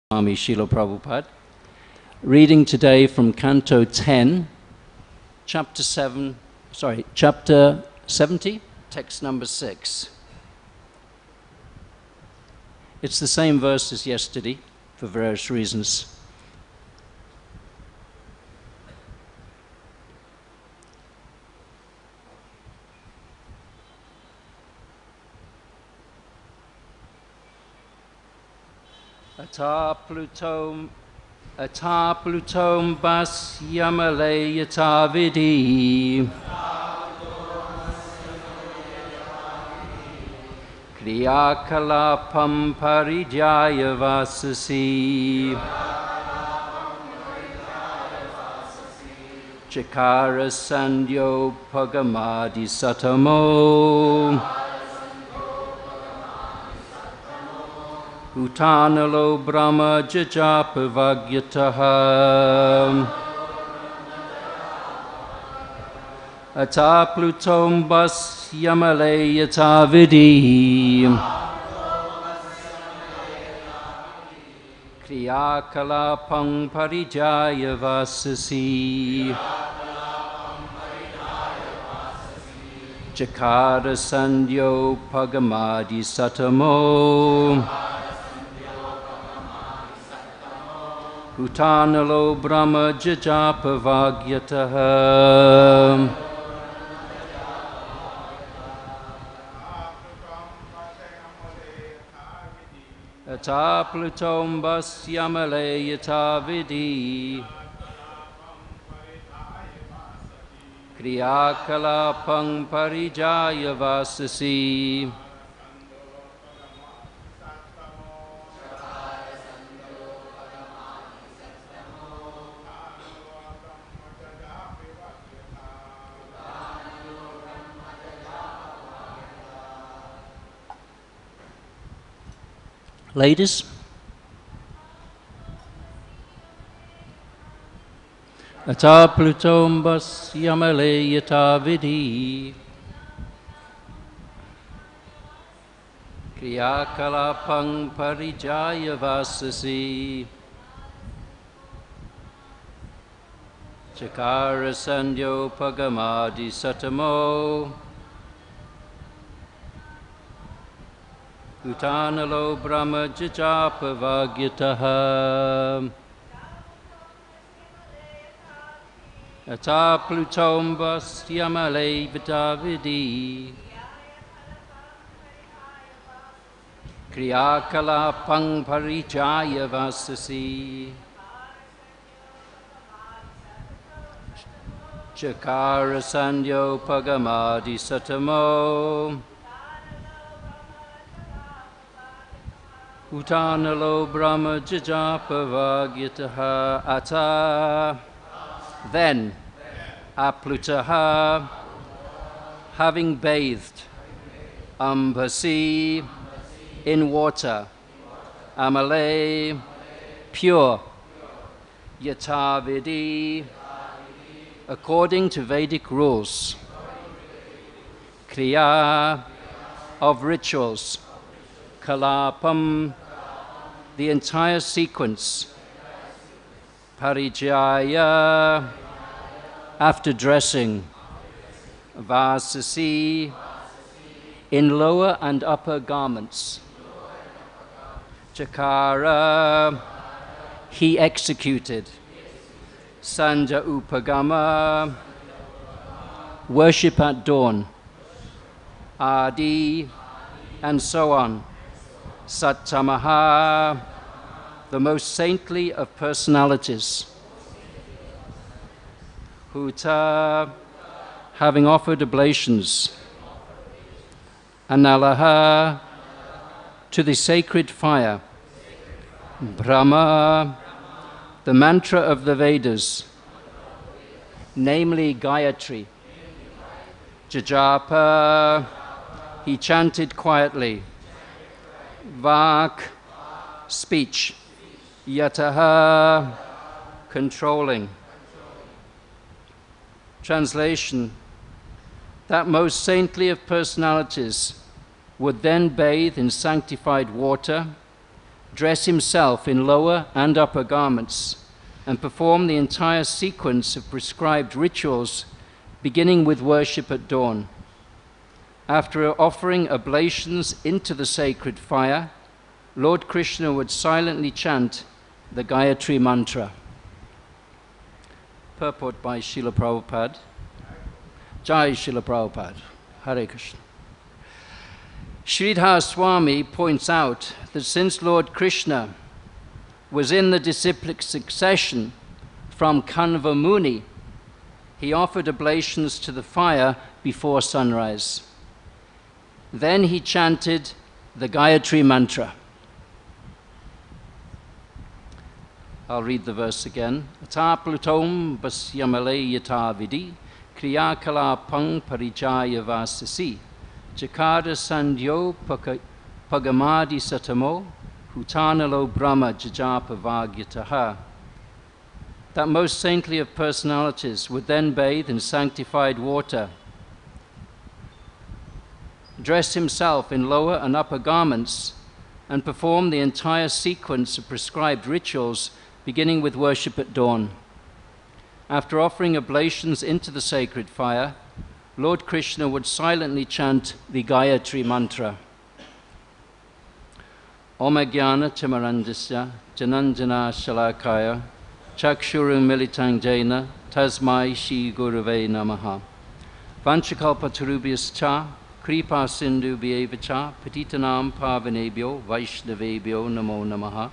Swami Srila Prabhupada. Reading today from Canto 10, Chapter 70, text number 6. It's the same verse as yesterday for various reasons. Ata Plutom bas yamale yata vidi Kriyakalapam parijaya vasasi Chakara sandyo pagamadi satamo Utanalo Brahma Jajapavagyataha Ata Plutom bas yamale yata vidi Kriyakalapam parijaya vasasi Jakara sandyo pagamadi satamo Utanalo Brahma Jajapavagyataha Ata Plutom bas yamale yata vidi Kriyakalapam parijaya vasasi Ladies, Ata Plutom bas yamale yata vidi Kriyakalapam parijaya vasasi Chakara sandyo pagamadi satamo Utanalo Brahma Jajapavagyataha Ata Plutom bas yamale yata vidi Kriyakalapam parijaya vasasi Chakara sandyo pagamadi satamo Utanalo Brahma Jajapavagyataha Ata Then Aplutaha having bathed Ambasi in water Amale pure Yatavidi according to Vedic rules Kriya of rituals Kalapam, the entire sequence, Parijaya, after dressing, Vasasi, in lower and upper garments, Chakara, he executed, Sanja Upagama, worship at dawn, Adi, and so on. Sattamaha, the most saintly of personalities. Huta, having offered oblations. Analaha, to the sacred fire. Brahma, the mantra of the Vedas, namely Gayatri. Jajapa, he chanted quietly. Vak, speech. Yataha, controlling. Translation, that most saintly of personalities would then bathe in sanctified water, dress himself in lower and upper garments, and perform the entire sequence of prescribed rituals, beginning with worship at dawn. After offering oblations into the sacred fire, Lord Krishna would silently chant the Gayatri mantra. Purport by Srila Prabhupada. Jai Srila Prabhupada. Hare Krishna. Sridhar Swami points out that since Lord Krishna was in the disciplic succession from Kanva Muni, he offered oblations to the fire before sunrise. Then he chanted the Gayatri mantra. I'll read the verse again. Ata plutom basyamale yata vidi kriyakala pang parijaya vasasi jakada sandyo pagamadi satamo hutanalo brahma jajapa vagyataha. That most saintly of personalities would then bathe in sanctified water, dress himself in lower and upper garments, and perform the entire sequence of prescribed rituals, beginning with worship at dawn. After offering oblations into the sacred fire, Lord Krishna would silently chant the Gayatri mantra. Om Jnana Timarandasya Jananjana Shalakaya Chakshuru Militang Jaina Tasmai Shri Gurave Namaha Vanchakalpatarubhyas Cha Kripa Sindhu Bhyevacha Patitanam Pavanebhyo Vaishnavebhyo Namo Namaha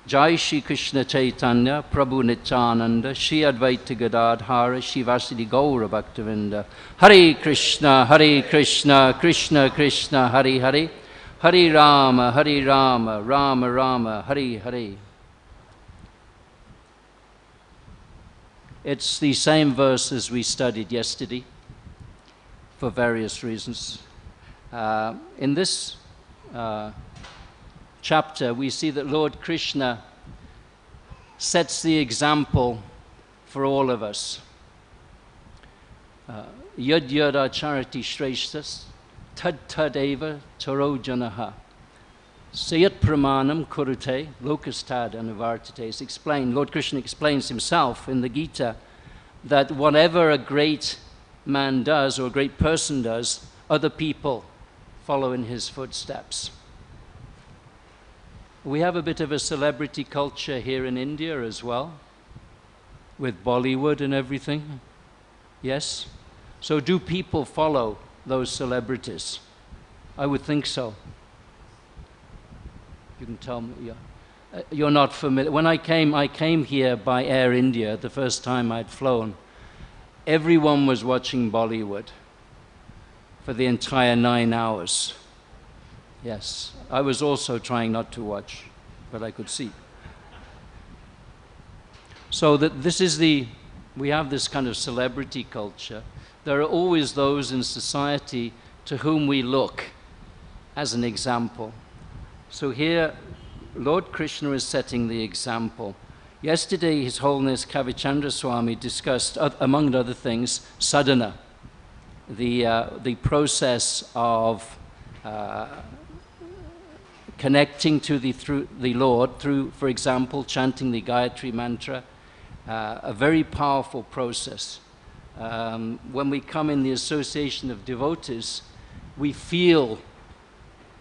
Jai Shri Krishna Chaitanya Prabhu Nityananda Shri Advaita Gadadhara Shri Vasudeva Gaura Bhaktivedanta Hare Krishna Krishna Krishna Hare Hare Hare Rama Rama Rama Hare Hare. It's the same verse as we studied yesterday for various reasons. In this chapter, we see that Lord Krishna sets the example for all of us. Yad yada charati shreshtas tad tadeva tarojanaha sayat pramanam kurute lokastad anavartate. It's explained, Lord Krishna explains himself in the Gita that whatever a great man does or a great person does, other people follow in his footsteps. We have a bit of a celebrity culture here in India as well, with Bollywood and everything. Yes? So do people follow those celebrities? I would think so. You can tell me. You're not familiar. When I came here by Air India the first time I'd flown. Everyone was watching Bollywood for the entire 9 hours. Yes, I was also trying not to watch, but I could see. So that we have this kind of celebrity culture. There are always those in society to whom we look as an example. So here, Lord Krishna is setting the example. Yesterday, His Holiness Kavichandra Swami discussed, among other things, sadhana, the process of connecting to the Lord through, for example, chanting the Gayatri mantra, a very powerful process. When we come in the association of devotees, we feel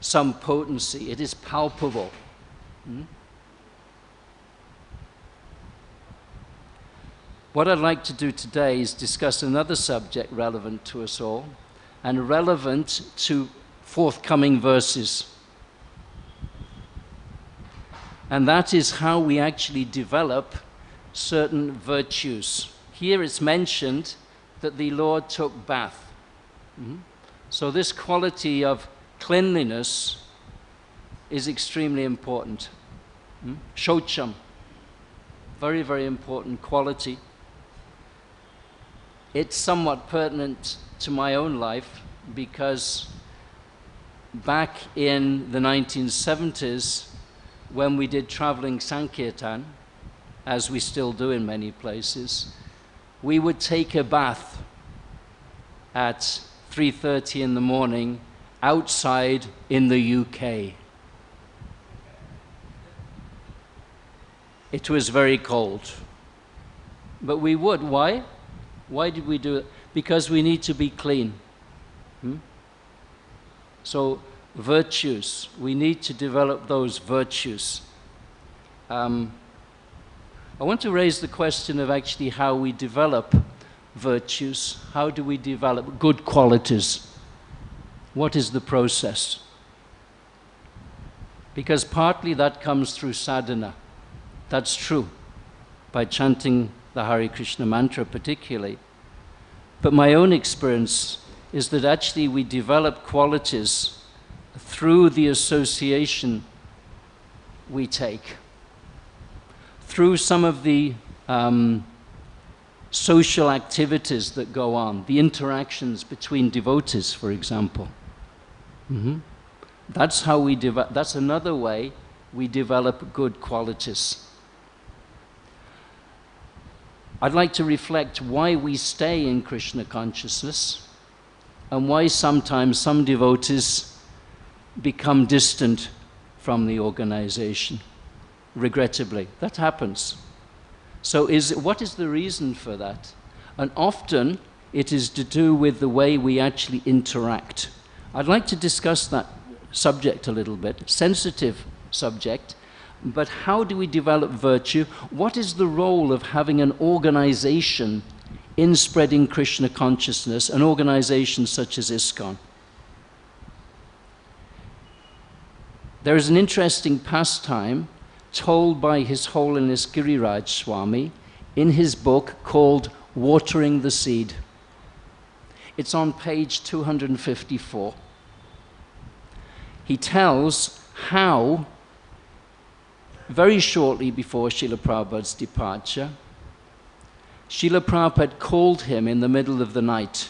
some potency. It is palpable. What I'd like to do today is discuss another subject relevant to us all and relevant to forthcoming verses. And that is how we actually develop certain virtues. Here it's mentioned that the Lord took bath. So this quality of cleanliness is extremely important. Shocham, very, very important quality. It's somewhat pertinent to my own life because back in the 1970s, when we did traveling Sankirtan, as we still do in many places, we would take a bath at 3:30 in the morning outside in the UK. it was very cold. But we would. Why? Why did we do it? Because we need to be clean. So, virtues. We need to develop those virtues. I want to raise the question of actually how we develop virtues. How do we develop good qualities? What is the process? Because partly that comes through sadhana. That's true, by chanting the Hare Krishna mantra particularly. But my own experience is that actually we develop qualities through the association we take, through some of the social activities that go on, the interactions between devotees, for example. That's how we develop. That's another way we develop good qualities. I'd like to reflect why we stay in Krishna consciousness and why sometimes some devotees become distant from the organization. Regrettably, that happens. So what is the reason for that? And often it is to do with the way we actually interact. I'd like to discuss that subject a little bit, sensitive subject, but how do we develop virtue? What is the role of having an organization in spreading Krishna consciousness, an organization such as ISKCON? There is an interesting pastime told by His Holiness Giriraj Swami in his book called Watering the Seed. It's on page 254. He tells how, very shortly before Srila Prabhupada's departure, Srila Prabhupada called him in the middle of the night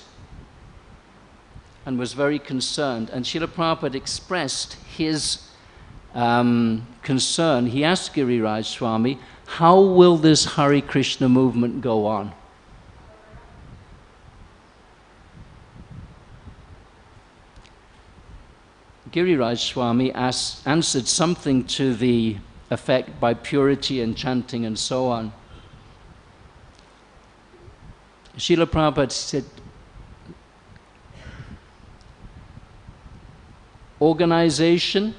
and was very concerned. And Srila Prabhupada expressed his concern. He asked Giriraj Swami, how will this Hare Krishna movement go on? Giriraj Swami answered something to the effect by purity and chanting and so on. Srila Prabhupada said, organization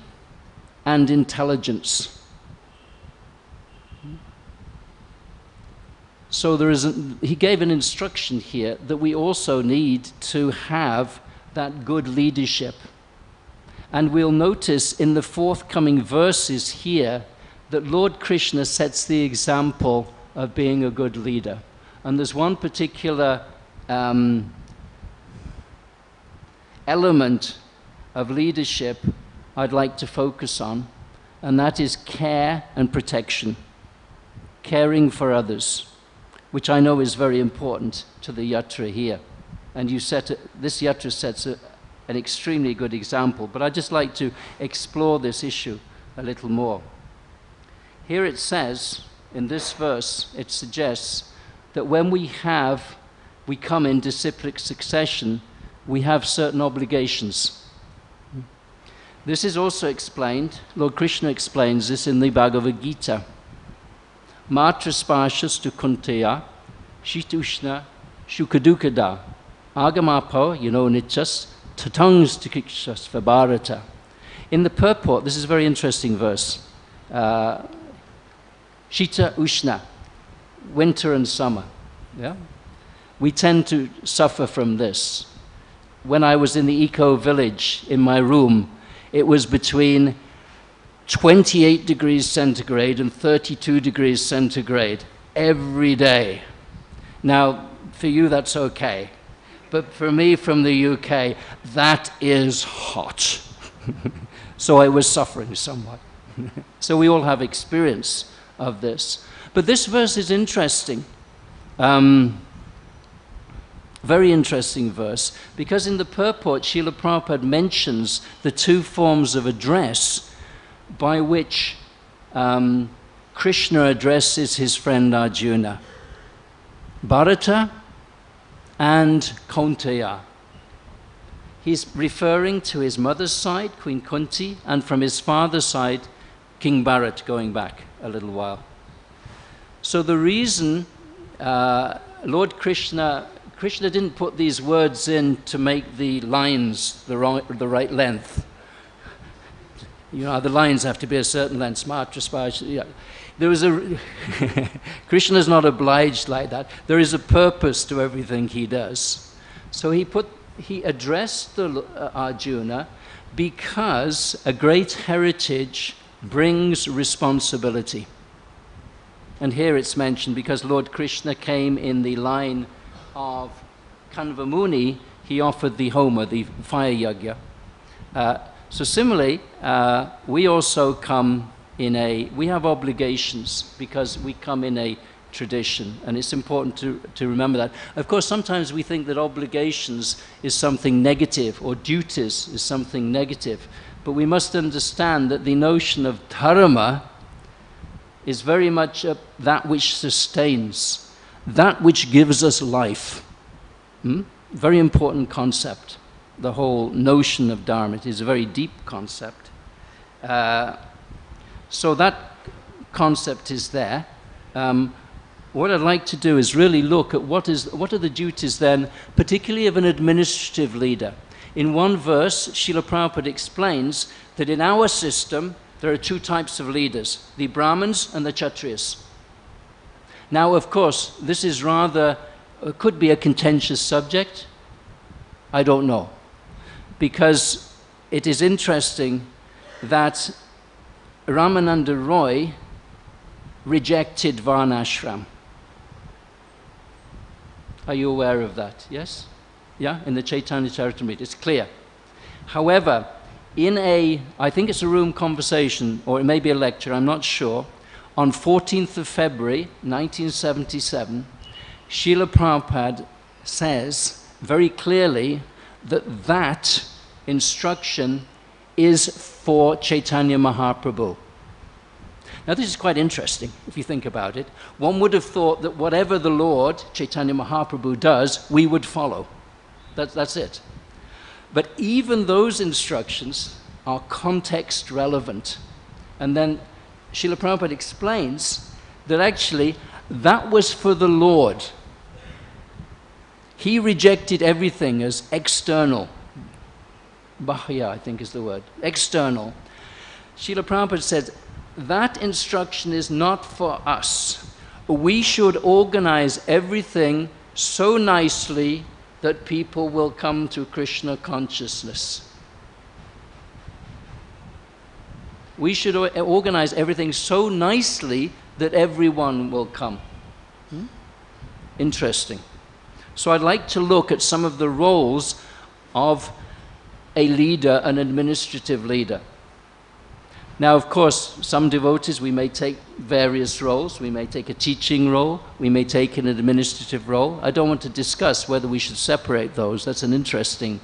and intelligence. So he gave an instruction here that we also need to have that good leadership. And we'll notice in the forthcoming verses here that Lord Krishna sets the example of being a good leader. And there's one particular element of leadership I'd like to focus on, and that is care and protection, caring for others, which I know is very important to the yatra here. And this yatra sets an extremely good example, but I'd just like to explore this issue a little more. Here it says, in this verse, it suggests that when we come in disciplic succession, we have certain obligations. This is also explained, Lord Krishna explains this in the Bhagavad Gita. Matraspashas tu kunteya, shitushna, shukadukada, agamapo, nityas, tatangs tikikshas vibharata. In the purport, this is a very interesting verse. Shita ushna, winter and summer. Yeah? We tend to suffer from this. When I was in the eco-village in my room, it was between 28 degrees centigrade and 32 degrees centigrade every day. Now, for you that's okay. But for me from the UK, that is hot. So I was suffering somewhat. So we all have experience of this. But this verse is interesting. Very interesting verse, because in the purport, Srila Prabhupada mentions the two forms of address by which Krishna addresses his friend Arjuna. Bharata and Kaunteya. He's referring to his mother's side, Queen Kunti, and from his father's side, King Bharat, going back a little while. So the reason Lord Krishna didn't put these words in to make the lines the right length. You know, the lines have to be a certain length. Smart, yeah. There is a Krishna is not obliged like that. There is a purpose to everything he does. So he addressed the Arjuna because a great heritage brings responsibility. And here it's mentioned because Lord Krishna came in the line of Kanva Muni, he offered the Homa, the fire yagya. So similarly, we also come we have obligations because we come in a tradition, and it's important to remember that. Of course, sometimes we think that obligations is something negative, or duties is something negative, but we must understand that the notion of dharma is very much that which sustains, that which gives us life. Very important concept. The whole notion of dharma, it is a very deep concept. So that concept is there. What I'd like to do is really look at what are the duties then, particularly of an administrative leader. In one verse, Srila Prabhupada explains that in our system, there are two types of leaders, the Brahmins and the Kshatriyas. Now, of course, this is could be a contentious subject. I don't know. Because it is interesting that Ramananda Roy rejected Varnashram. Are you aware of that? Yes? Yeah? In the Chaitanya Charitamrita, it's clear. However, I think it's a room conversation, or it may be a lecture, I'm not sure, on 14th of February, 1977, Srila Prabhupada says very clearly that instruction is for Chaitanya Mahaprabhu. Now this is quite interesting if you think about it. One would have thought that whatever the Lord, Chaitanya Mahaprabhu, does, we would follow. That's it. But even those instructions are context relevant. And then Srila Prabhupada explains that actually that was for the Lord. He rejected everything as external. Bahya, I think is the word. External. Srila Prabhupada said, that instruction is not for us. We should organize everything so nicely that people will come to Krishna consciousness. We should organize everything so nicely that everyone will come. Interesting. So I'd like to look at some of the roles of a leader, an administrative leader. Now, of course, some devotees, we may take various roles. We may take a teaching role. We may take an administrative role. I don't want to discuss whether we should separate those. That's an interesting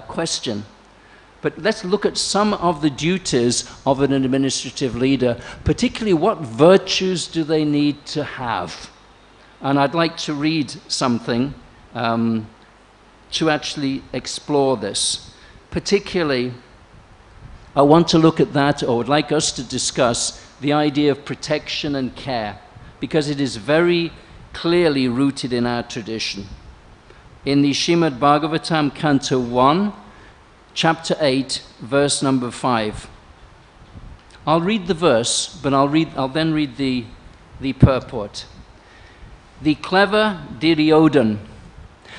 question. But let's look at some of the duties of an administrative leader, particularly what virtues do they need to have. And I'd like to read something to actually explore this. Particularly, I want to look at that, or would like us to discuss the idea of protection and care, because it is very clearly rooted in our tradition. In the Srimad Bhagavatam, Canto 1, Chapter 8, verse number 5. I'll read the verse, but I'll then read the purport. The clever Duryodhana.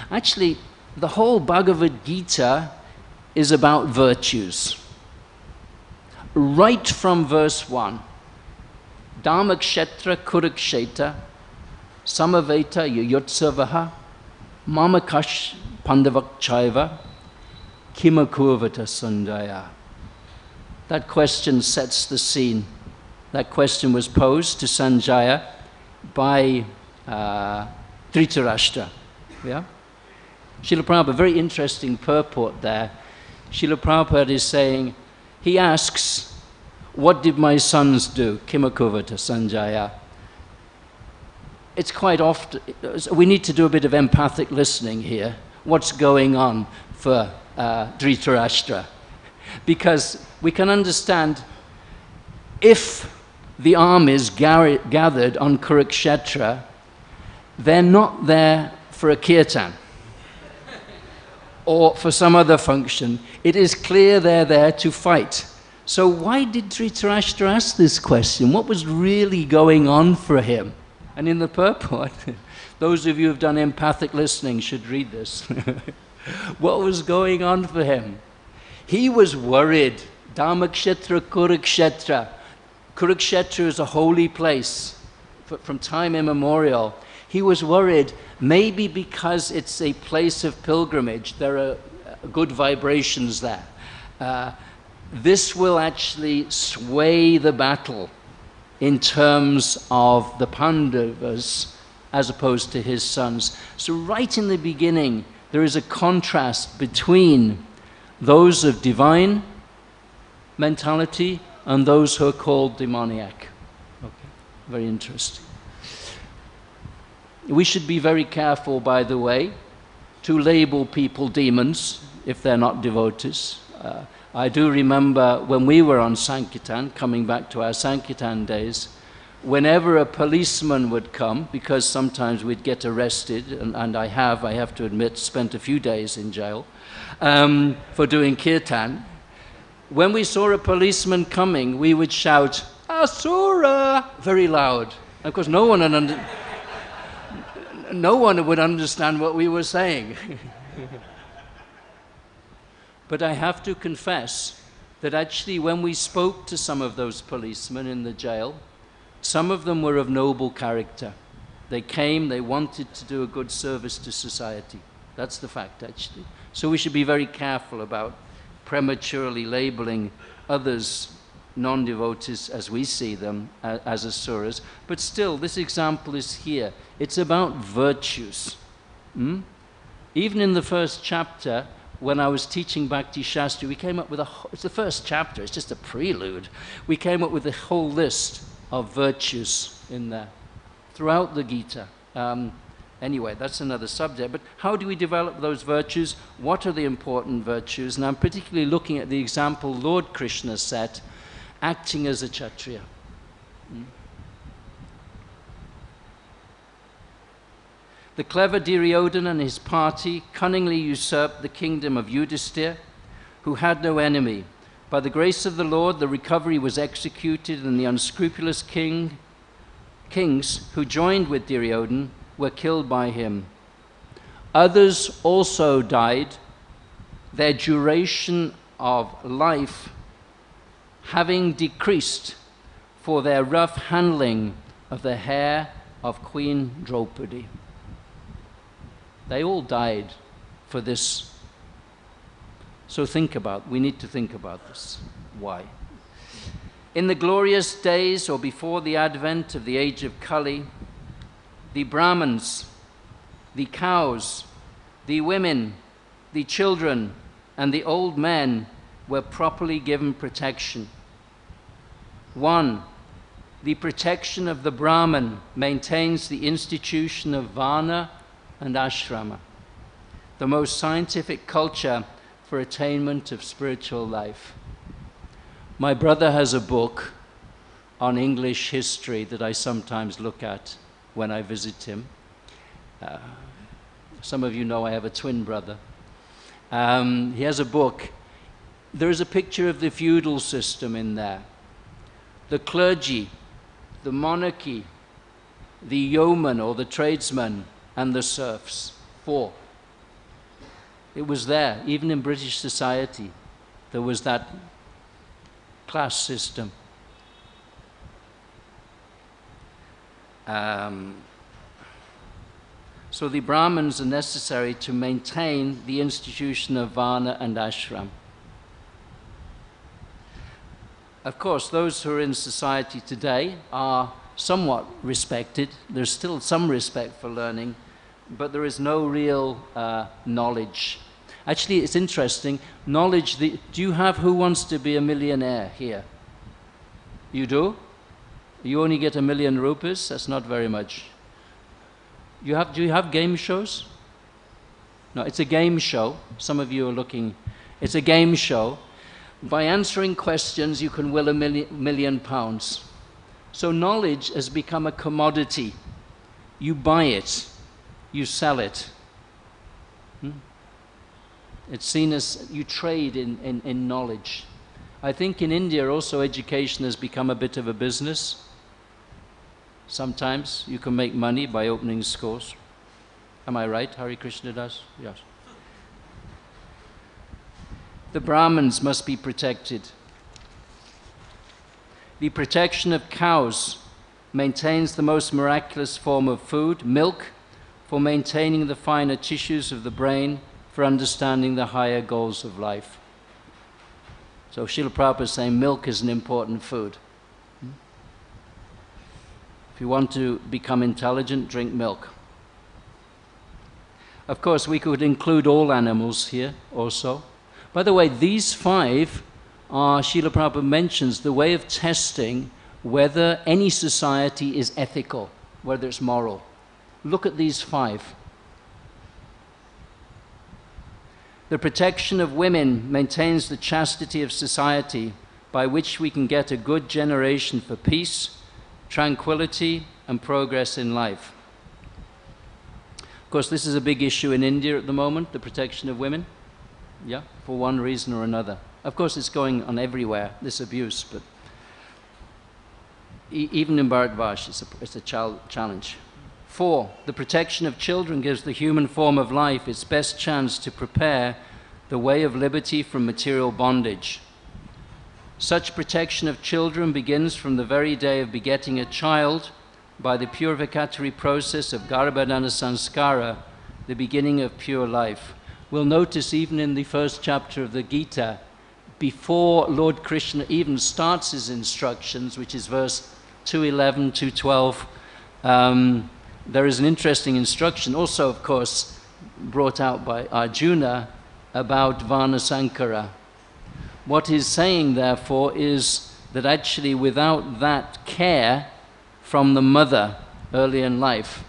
Actually, the whole Bhagavad Gita is about virtues. Right from verse 1. Dharmakshetra Kurukshetra Samaveta Yuyotsavaha Mamakash Pandavakchaiva Kimakurvata Sundaya. That question sets the scene. That question was posed to Sanjaya by Dhritarashtra. Yeah? Srila Prabhupada, very interesting purport there. Srila Prabhupada is saying, he asks, what did my sons do? Kimakurvata Sanjaya. It's quite often, we need to do a bit of empathic listening here. What's going on for Dhritarashtra? Because we can understand if the armies gathered on Kurukshetra, they're not there for a kirtan or for some other function. It is clear they're there to fight. So why did Dhritarashtra ask this question? What was really going on for him? And in the purport, those of you who have done empathic listening should read this. What was going on for him? He was worried. Dharmakshetra, Kurukshetra. Kurukshetra is a holy place from time immemorial. He was worried, maybe because it's a place of pilgrimage, there are good vibrations there. This will actually sway the battle in terms of the Pandavas as opposed to his sons. So right in the beginning, there is a contrast between those of divine mentality and those who are called demoniac. Okay, very interesting. We should be very careful, by the way, to label people demons if they're not devotees. I do remember when we were on Sankirtan, coming back to our Sankirtan days, whenever a policeman would come, because sometimes we'd get arrested, and I have to admit, spent a few days in jail for doing kirtan. When we saw a policeman coming, we would shout, "Asura!" very loud. Of course, no one would understand what we were saying. But I have to confess that actually when we spoke to some of those policemen in the jail, some of them were of noble character. They came, they wanted to do a good service to society. That's the fact, actually. So we should be very careful about prematurely labeling others, non-devotees as we see them, as asuras. But still, this example is here. It's about virtues. Even in the first chapter, when I was teaching Bhakti Shastri, we came up with it's the first chapter, it's just a prelude. We came up with a whole list of virtues in there, throughout the Gita. Anyway, that's another subject. But how do we develop those virtues? What are the important virtues? And I'm particularly looking at the example Lord Krishna set, acting as a Kshatriya. The clever Duryodhana and his party cunningly usurped the kingdom of Yudhisthira, who had no enemy. By the grace of the Lord, the recovery was executed, and the unscrupulous kings who joined with Duryodhana were killed by him. Others also died, their duration of life having decreased for their rough handling of the hair of Queen Draupadi. They all died for this. So we need to think about this. Why? In the glorious days, or before the advent of the age of Kali, the Brahmins, the cows, the women, the children, and the old men were properly given protection. 1. The protection of the Brahman maintains the institution of Varna and Ashrama, the most scientific culture for attainment of spiritual life. My brother has a book on English history that I sometimes look at when I visit him. Some of you know I have a twin brother. He has a book. There is a picture of the feudal system in there. The clergy, the monarchy, the yeoman or the tradesman, and the serfs. 4. It was there, even in British society, there was that class system. So the Brahmins are necessary to maintain the institution of Varna and Ashram. Of course, those who are in society today are somewhat respected. There's still some respect for learning, but there is no real knowledge. Actually, it's interesting. Knowledge, do you have Who Wants to Be a Millionaire here? You do? You only get 1 million rupees? That's not very much. Do you have game shows? No, it's a game show. Some of you are looking. It's a game show. By answering questions, you can win £1 million. So knowledge has become a commodity. You buy it, you sell it. It's seen as you trade in knowledge. I think in India also education has become a bit of a business. Sometimes you can make money by opening schools. Am I right? Hare Krishna does? Yes. The Brahmins must be protected. The protection of cows maintains the most miraculous form of food, milk, for maintaining the finer tissues of the brain, for understanding the higher goals of life. So Srila Prabhupada is saying milk is an important food. If you want to become intelligent, drink milk. Of course, we could include all animals here also. By the way, these 5 are, Srila Prabhupada mentions, the way of testing whether any society is ethical, whether it's moral. Look at these 5. The protection of women maintains the chastity of society, by which we can get a good generation for peace, tranquility, and progress in life. Of course, this is a big issue in India at the moment, the protection of women. Yeah, for one reason or another. Of course, it's going on everywhere, this abuse, but even in Bharatvash, it's a challenge. 4, the protection of children gives the human form of life its best chance to prepare the way of liberty from material bondage. Such protection of children begins from the very day of begetting a child by the purificatory process of Garbhadana Sanskara, the beginning of pure life. We'll notice even in the first chapter of the Gita, before Lord Krishna even starts his instructions, which is verse 211, 212, there is an interesting instruction, also of course brought out by Arjuna, about Varnasankara. What he's saying therefore is that actually without that care from the mother early in life,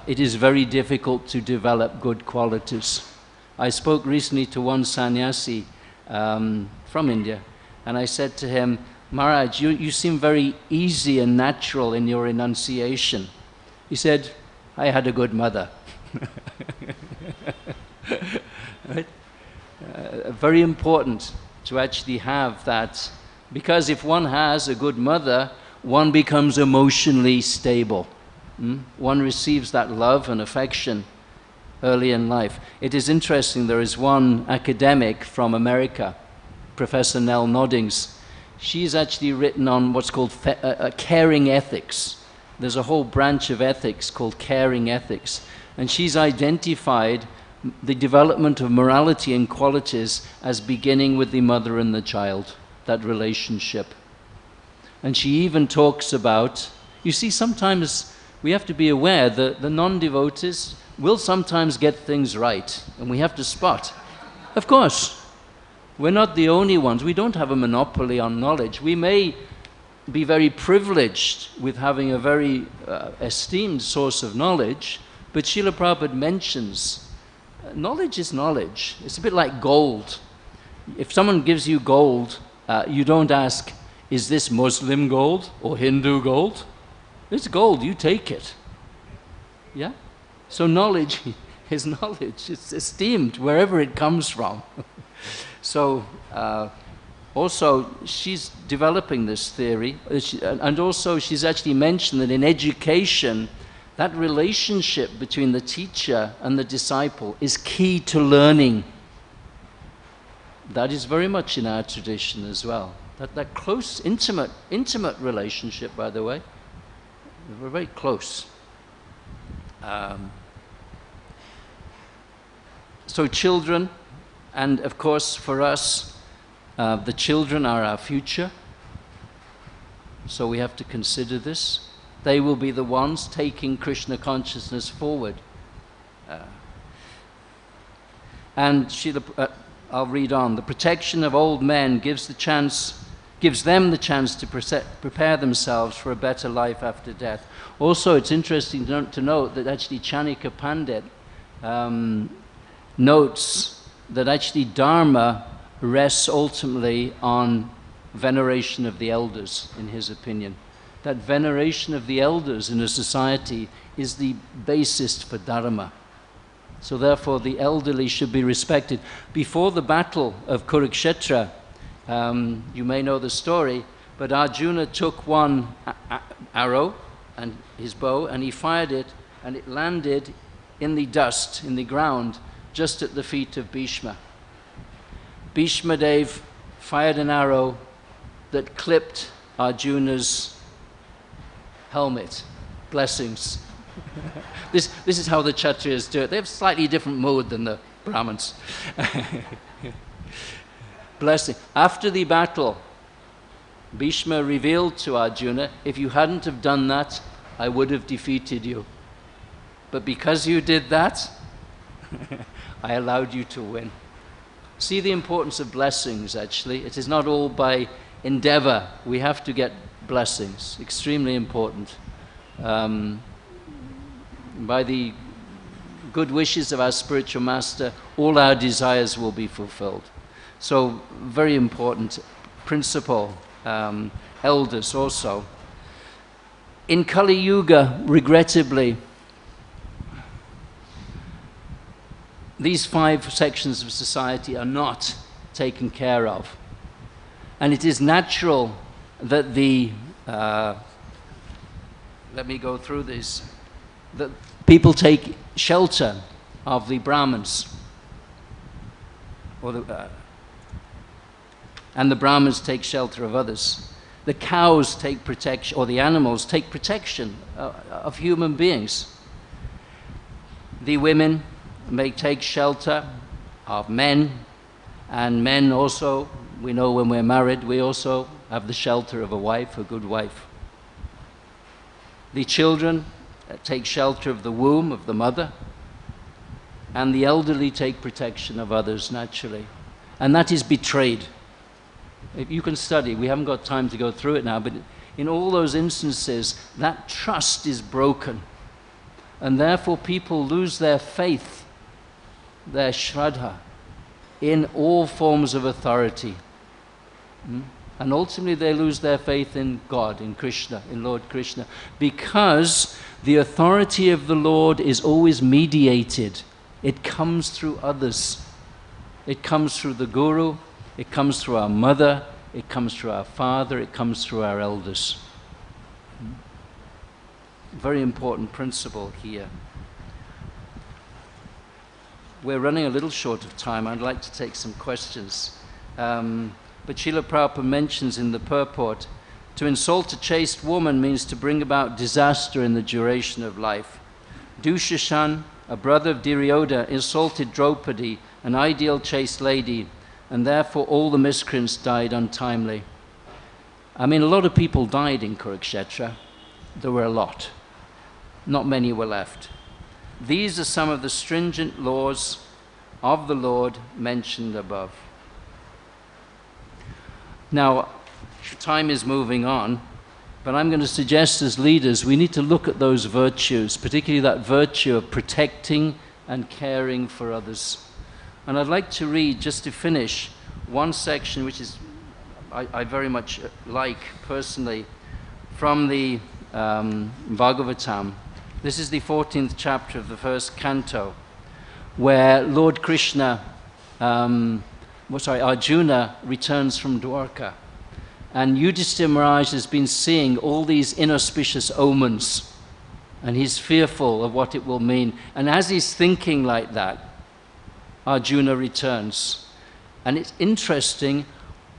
it is very difficult to develop good qualities. I spoke recently to one sannyasi from India, and I said to him, Maharaj, you seem very easy and natural in your enunciation. He said, I had a good mother. Right? Very important to actually have that, because if one has a good mother, one becomes emotionally stable. One receives that love and affection early in life. It is interesting, there is one academic from America, Professor Nell Noddings. She's actually written on what's called caring ethics. There's a whole branch of ethics called caring ethics. And she's identified the development of morality and qualities as beginning with the mother and the child, that relationship. And she even talks about, you see, sometimes we have to be aware that the non-devotees will sometimes get things right, and we have to spot. Of course, we're not the only ones. We don't have a monopoly on knowledge. We may be very privileged with having a very esteemed source of knowledge, but Srila Prabhupada mentions knowledge is knowledge. It's a bit like gold. If someone gives you gold, you don't ask, is this Muslim gold or Hindu gold? It's gold, you take it. Yeah? So knowledge is knowledge. It's esteemed wherever it comes from. So also she's developing this theory, and also she's actually mentioned that in education, that relationship between the teacher and the disciple is key to learning. That is very much in our tradition as well. That close, intimate relationship, by the way. We're very close. So children, and of course for us, the children are our future. So we have to consider this. They will be the ones taking Krishna consciousness forward. I'll read on. The protection of old men gives them the chance to prepare themselves for a better life after death. Also, it's interesting to note that actually Chanika Pandit notes that actually Dharma rests ultimately on veneration of the elders, in his opinion. That veneration of the elders in a society is the basis for dharma. So therefore the elderly should be respected. Before the battle of Kurukshetra, you may know the story, but Arjuna took one arrow and his bow and he fired it, and it landed in the dust, in the ground, just at the feet of Bhishma. Bhishma Dev fired an arrow that clipped Arjuna's helmet. Blessings. This is how the Kshatriyas do it. They have slightly different mode than the Brahmins. Blessing. After the battle, Bhishma revealed to Arjuna, if you hadn't have done that, I would have defeated you. But because you did that, I allowed you to win. See the importance of blessings, actually. It is not all by endeavor. We have to get blessings. Extremely important. By the good wishes of our spiritual master, all our desires will be fulfilled. So, very important principle. Elders also. In Kali Yuga, regrettably, these 5 sections of society are not taken care of. And it is natural that the, let me go through this, that people take shelter of the Brahmins, or and the Brahmins take shelter of others. The cows take protection, or the animals take protection of human beings. The women may take shelter of men, and men also, we know when we're married, we also have the shelter of a wife, a good wife. The children take shelter of the womb of the mother, and the elderly take protection of others naturally. And that is betrayed. If you can study, we haven't got time to go through it now, but in all those instances, that trust is broken. And therefore people lose their faith, their shraddha, in all forms of authority. And ultimately they lose their faith in God, in Krishna, in Lord Krishna, because the authority of the Lord is always mediated. It comes through others. It comes through the Guru, it comes through our mother, it comes through our father, it comes through our elders. Very important principle here. We're running a little short of time. I'd like to take some questions. But Srila Prabhupada mentions in the purport, to insult a chaste woman means to bring about disaster in the duration of life. Dushashan, a brother of Duryodhana, insulted Draupadi, an ideal chaste lady, and therefore all the miscreants died untimely. I mean, a lot of people died in Kurukshetra. There were a lot. Not many were left. These are some of the stringent laws of the Lord mentioned above. Now, time is moving on, but I'm going to suggest as leaders we need to look at those virtues, particularly that virtue of protecting and caring for others. And I'd like to read, just to finish, one section which is I very much like personally, from the Bhagavatam. This is the 14th chapter of the first canto, where Lord Krishna, Arjuna returns from Dwarka. And Yudhishthira Maharaj has been seeing all these inauspicious omens, and he's fearful of what it will mean. And as he's thinking like that, Arjuna returns. And it's interesting,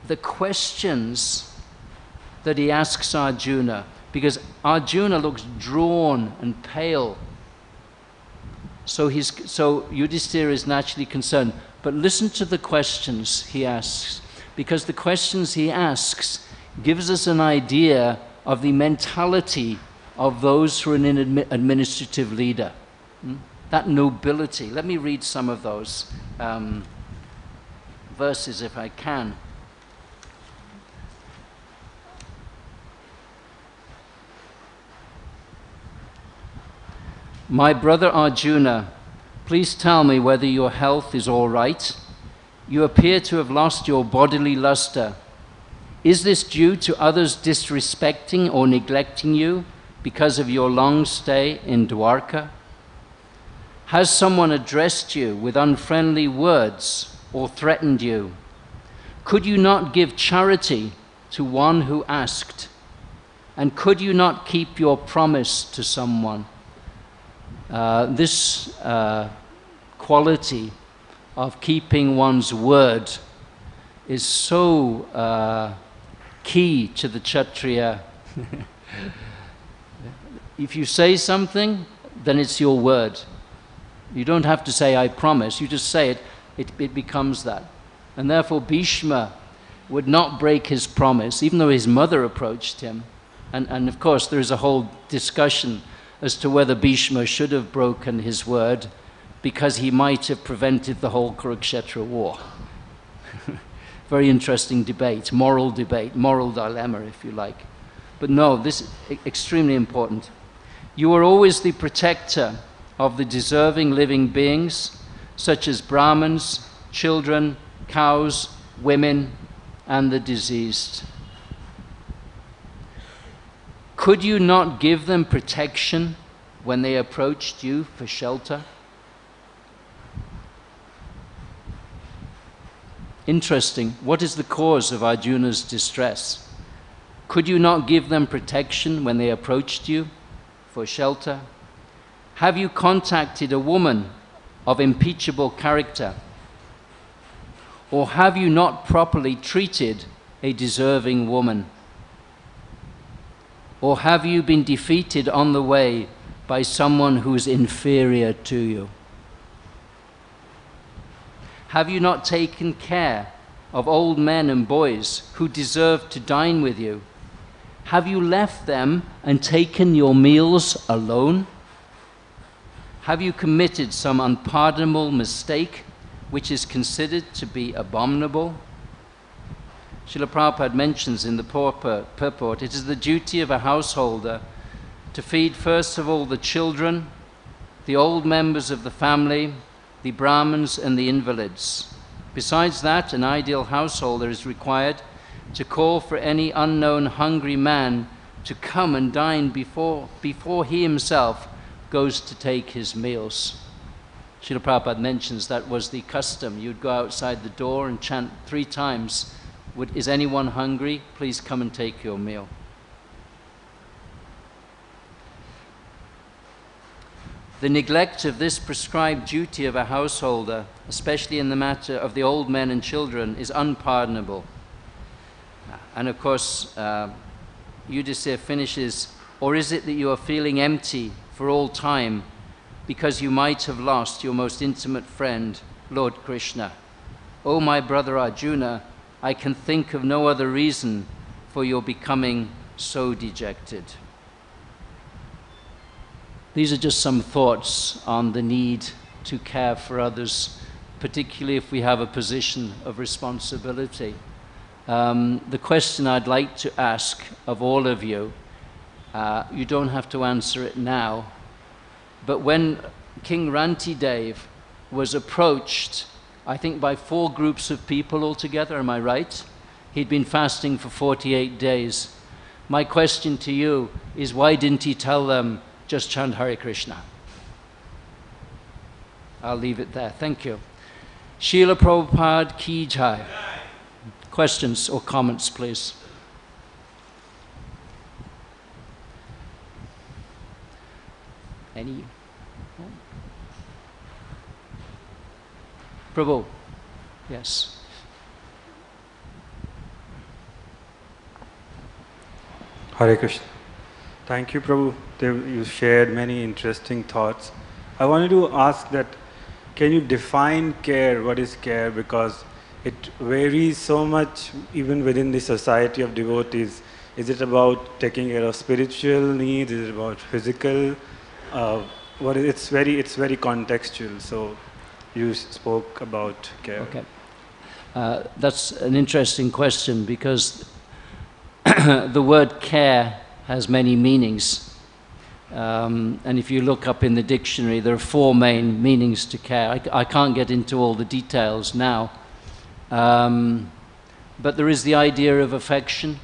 the questions that he asks Arjuna, because Arjuna looks drawn and pale. So Yudhishthira is naturally concerned. But listen to the questions he asks, because the questions he asks gives us an idea of the mentality of those who are an administrative leader. That nobility. Let me read some of those verses if I can. My brother Arjuna, please tell me whether your health is all right. You appear to have lost your bodily luster. Is this due to others disrespecting or neglecting you because of your long stay in Dwarka? Has someone addressed you with unfriendly words or threatened you? Could you not give charity to one who asked? And could you not keep your promise to someone? This quality of keeping one's word is so key to the Kshatriya. If you say something, then it's your word. You don't have to say, I promise. You just say it, it becomes that. And therefore Bhishma would not break his promise, even though his mother approached him. And of course, there is a whole discussion as to whether Bhishma should have broken his word, because he might have prevented the whole Kurukshetra war. Very interesting debate, moral dilemma, if you like. But no, this is extremely important. You are always the protector of the deserving living beings, such as Brahmins, children, cows, women, and the diseased. Could you not give them protection when they approached you for shelter? Interesting. What is the cause of Arjuna's distress? Could you not give them protection when they approached you for shelter? Have you contacted a woman of impeachable character? Or have you not properly treated a deserving woman? Or have you been defeated on the way by someone who is inferior to you? Have you not taken care of old men and boys who deserve to dine with you? Have you left them and taken your meals alone? Have you committed some unpardonable mistake which is considered to be abominable? Srila Prabhupada mentions in the purport, it is the duty of a householder to feed first of all the children, the old members of the family, the Brahmins and the invalids. Besides that, an ideal householder is required to call for any unknown hungry man to come and dine before he himself goes to take his meals. Srila Prabhupada mentions that was the custom. You'd go outside the door and chant 3 times, is anyone hungry? Please come and take your meal. The neglect of this prescribed duty of a householder, especially in the matter of the old men and children, is unpardonable. And of course, Yudhisthira finishes, or is it that you are feeling empty for all time because you might have lost your most intimate friend, Lord Krishna? O my brother Arjuna, I can think of no other reason for your becoming so dejected. These are just some thoughts on the need to care for others, particularly if we have a position of responsibility. The question I'd like to ask of all of you, you don't have to answer it now, but when King Rantidev was approached, I think by 4 groups of people altogether, am I right? He'd been fasting for 48 days. My question to you is, why didn't he tell them, just chant Hare Krishna? I'll leave it there. Thank you. Srila Prabhupada Ki Jai. Questions or comments, please? Any? Prabhu, yes. Hare Krishna. Thank you, Prabhu. You shared many interesting thoughts. I wanted to ask that, can you define care? What is care? Because it varies so much even within the society of devotees. Is it about taking care of spiritual needs? Is it about physical? It's very contextual. So you spoke about care. Okay. That's an interesting question, because the word care has many meanings. And if you look up in the dictionary, there are 4 main meanings to care. I can't get into all the details now. but there is the idea of affection,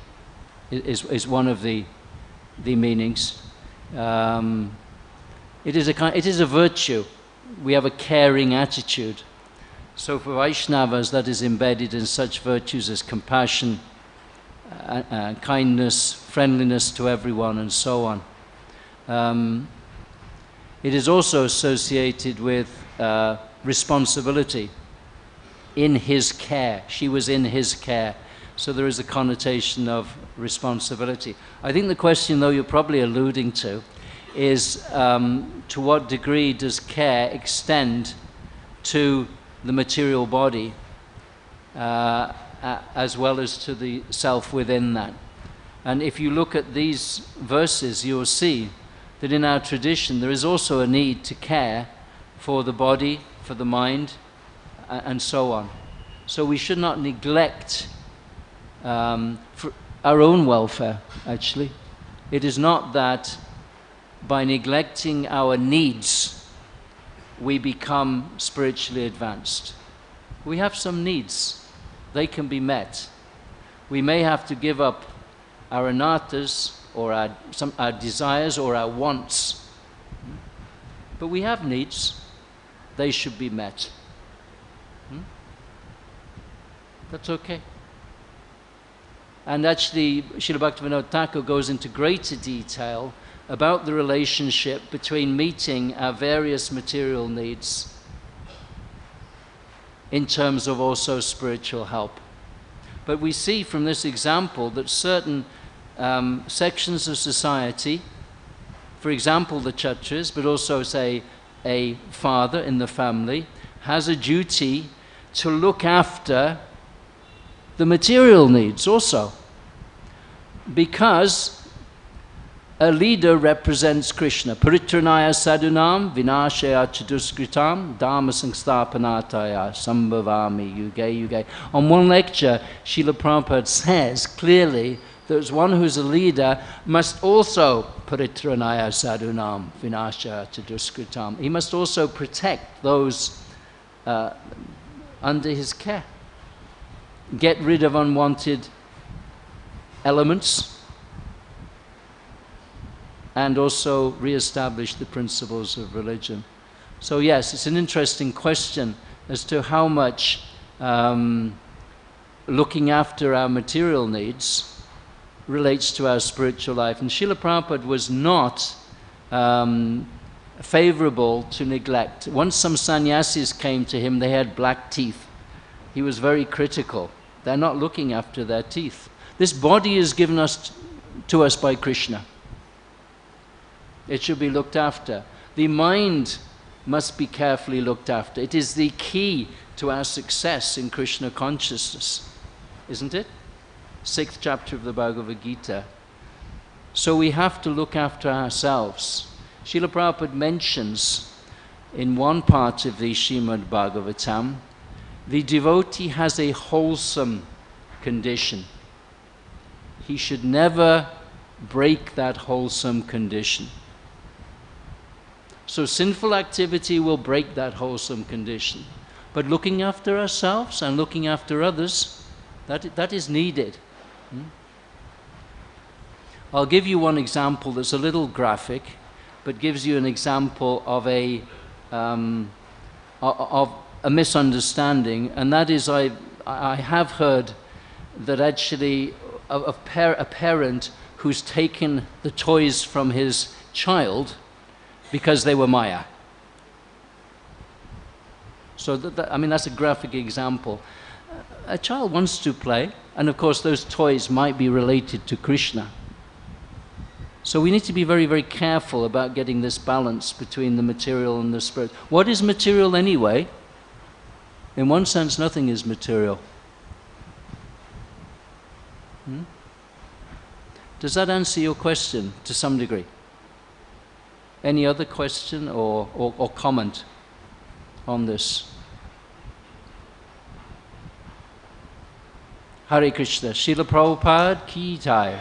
is one of the meanings. It is a virtue. We have a caring attitude. So for Vaishnavas, that is embedded in such virtues as compassion, kindness, friendliness to everyone, and so on. It is also associated with responsibility. In his care. She was in his care. So there is a connotation of responsibility. I think the question, though, you're probably alluding to is to what degree does care extend to the material body as well as to the self within that. And if you look at these verses, you'll see that in our tradition there is also a need to care for the body, for the mind, and so on. So we should not neglect for our own welfare, actually. It is not that by neglecting our needs we become spiritually advanced. We have some needs. They can be met. We may have to give up our anarthas or our desires or our wants. But we have needs. They should be met. That's okay. And actually, Srila Bhaktivedanta Thakur goes into greater detail about the relationship between meeting our various material needs in terms of also spiritual help. But we see from this example that certain sections of society, for example the Kshatriyas, but also say a father in the family, has a duty to look after the material needs also, because a leader represents Krishna. Paritranaya sadhunam vinashaya chaduskritam dharma samsthapanataya sambhavami yuge yuge. On one lecture, Srila Prabhupada says clearly that one who's a leader must also paritranaya sadhunam vinashaya chaduskritam. He must also protect those under his care. Get rid of unwanted elements and also re-establish the principles of religion. So yes, it's an interesting question as to how much looking after our material needs relates to our spiritual life. And Srila Prabhupada was not favorable to neglect. Once some sannyasis came to him, they had black teeth. He was very critical. They're not looking after their teeth. This body is given to us by Krishna. It should be looked after. The mind must be carefully looked after. It is the key to our success in Krishna consciousness, isn't it? 6th chapter of the Bhagavad Gita. So we have to look after ourselves. Srila Prabhupada mentions in one part of the Srimad Bhagavatam, the devotee has a wholesome condition. He should never break that wholesome condition. So sinful activity will break that wholesome condition. But looking after ourselves and looking after others, that is needed. I'll give you one example that's a little graphic, but gives you an example of a misunderstanding, and that is I have heard that actually a parent who's taken the toys from his child because they were Maya. So I mean, that's a graphic example. A child wants to play, and of course those toys might be related to Krishna. So we need to be very, very careful about getting this balance between the material and the spirit. What is material anyway? In one sense, nothing is material. Does that answer your question to some degree? Any other question or comment on this? Hare Krishna. Srila Prabhupada ki jai.